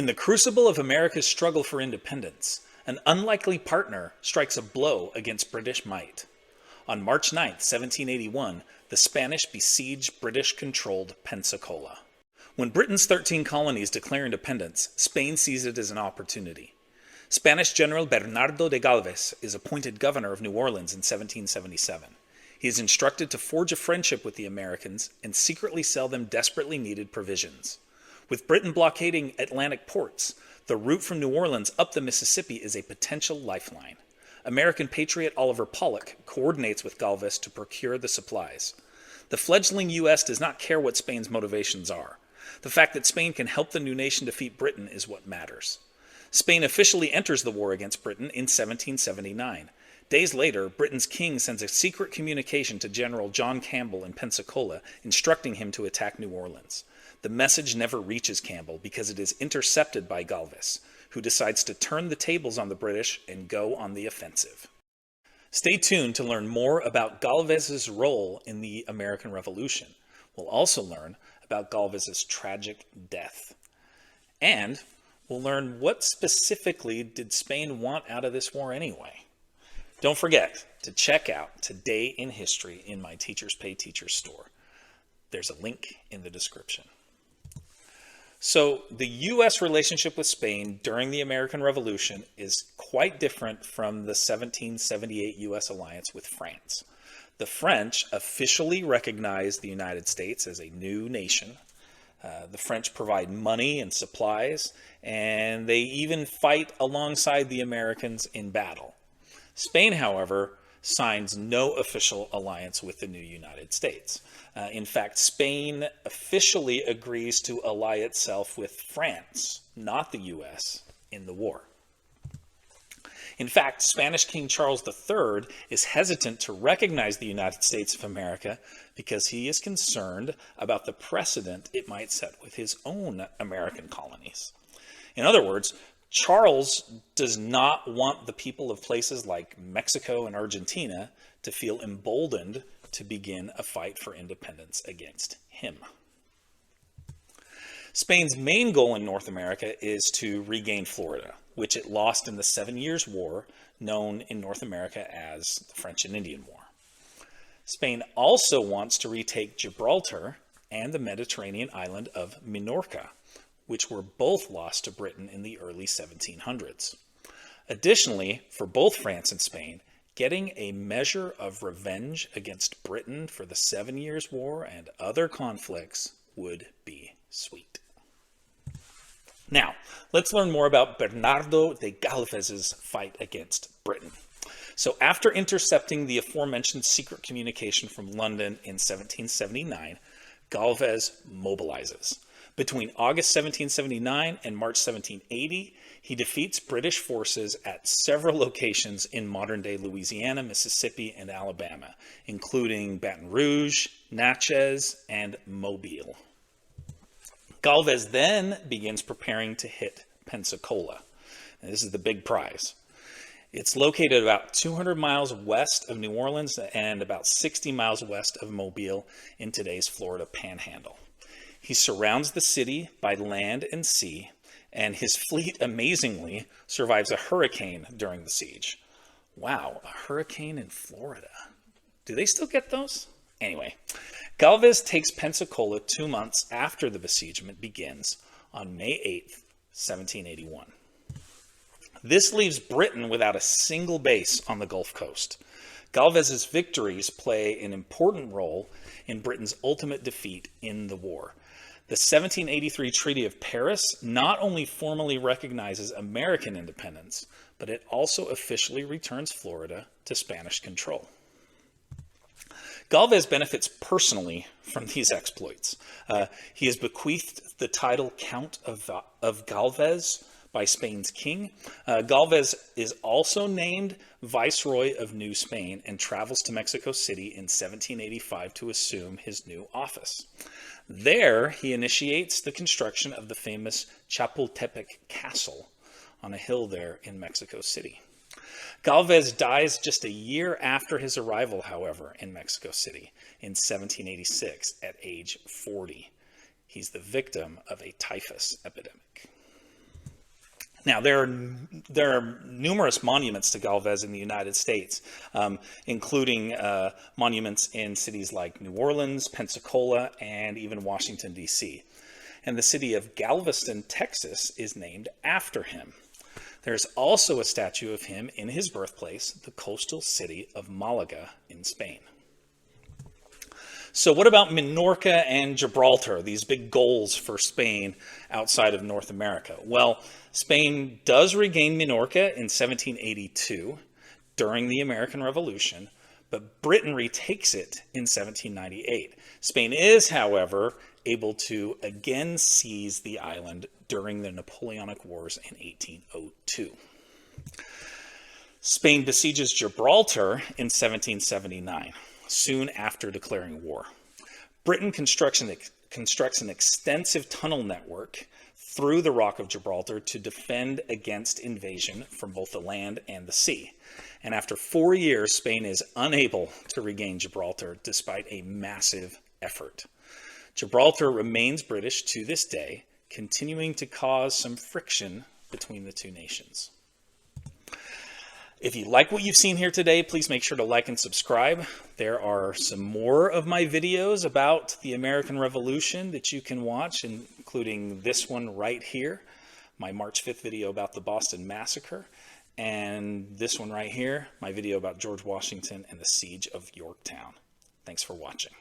In the crucible of America's struggle for independence, an unlikely partner strikes a blow against British might. On March 9, 1781, the Spanish besiege British-controlled Pensacola. When Britain's 13 colonies declare independence, Spain sees it as an opportunity. Spanish General Bernardo de Gálvez is appointed governor of New Orleans in 1777. He is instructed to forge a friendship with the Americans and secretly sell them desperately needed provisions. With Britain blockading Atlantic ports, the route from New Orleans up the Mississippi is a potential lifeline. American patriot Oliver Pollock coordinates with Galvez to procure the supplies. The fledgling U.S. does not care what Spain's motivations are. The fact that Spain can help the new nation defeat Britain is what matters. Spain officially enters the war against Britain in 1779. Days later, Britain's king sends a secret communication to General John Campbell in Pensacola, instructing him to attack New Orleans. The message never reaches Campbell because it is intercepted by Galvez, who decides to turn the tables on the British and go on the offensive. Stay tuned to learn more about Galvez's role in the American Revolution. We'll also learn about Galvez's tragic death. And we'll learn what specifically did Spain want out of this war anyway. Don't forget to check out Today in History in my Teachers Pay Teachers store. There's a link in the description. So the U.S. relationship with Spain during the American Revolution is quite different from the 1778 U.S. alliance with France. The French officially recognize the United States as a new nation. The French provide money and supplies, and they even fight alongside the Americans in battle. Spain, however, signs no official alliance with the new United States. In fact, Spain officially agrees to ally itself with France, not the U.S., in the war. In fact, Spanish King Charles III is hesitant to recognize the United States of America because he is concerned about the precedent it might set with his own American colonies. In other words, Charles does not want the people of places like Mexico and Argentina to feel emboldened to begin a fight for independence against him. Spain's main goal in North America is to regain Florida, which it lost in the 7 Years' War, known in North America as the French and Indian War. Spain also wants to retake Gibraltar and the Mediterranean island of Minorca, which were both lost to Britain in the early 1700s. Additionally, for both France and Spain, getting a measure of revenge against Britain for the 7 Years' War and other conflicts would be sweet. Now, let's learn more about Bernardo de Gálvez's fight against Britain. So after intercepting the aforementioned secret communication from London in 1779, Galvez mobilizes. Between August 1779 and March 1780, he defeats British forces at several locations in modern-day Louisiana, Mississippi, and Alabama, including Baton Rouge, Natchez, and Mobile. Galvez then begins preparing to hit Pensacola. And this is the big prize. It's located about 200 miles west of New Orleans and about 60 miles west of Mobile in today's Florida Panhandle. He surrounds the city by land and sea, and his fleet amazingly survives a hurricane during the siege. Wow, a hurricane in Florida. Do they still get those? Anyway, Galvez takes Pensacola 2 months after the besiegement begins on May 8th, 1781. This leaves Britain without a single base on the Gulf Coast. Galvez's victories play an important role in Britain's ultimate defeat in the war. The 1783 Treaty of Paris not only formally recognizes American independence, but it also officially returns Florida to Spanish control. Galvez benefits personally from these exploits. He is bequeathed the title Count of Galvez by Spain's king. Galvez is also named Viceroy of New Spain and travels to Mexico City in 1785 to assume his new office. There, he initiates the construction of the famous Chapultepec Castle on a hill there in Mexico City. Galvez dies just a year after his arrival, however, in Mexico City in 1786 at age 40. He's the victim of a typhus epidemic. Now, there are numerous monuments to Galvez in the United States, including monuments in cities like New Orleans, Pensacola, and even Washington, D.C. And the city of Galveston, Texas, is named after him. There's also a statue of him in his birthplace, the coastal city of Malaga in Spain. So what about Minorca and Gibraltar, these big goals for Spain outside of North America? Well, Spain does regain Minorca in 1782 during the American Revolution, but Britain retakes it in 1798. Spain is, however, able to again seize the island during the Napoleonic Wars in 1802. Spain besieges Gibraltar in 1779. Soon after declaring war. Britain constructs an extensive tunnel network through the Rock of Gibraltar to defend against invasion from both the land and the sea. And after 4 years, Spain is unable to regain Gibraltar despite a massive effort. Gibraltar remains British to this day, continuing to cause some friction between the two nations. If you like what you've seen here today, please make sure to like and subscribe. There are some more of my videos about the American Revolution that you can watch, including this one right here, my March 5th video about the Boston Massacre, and this one right here, my video about George Washington and the Siege of Yorktown. Thanks for watching.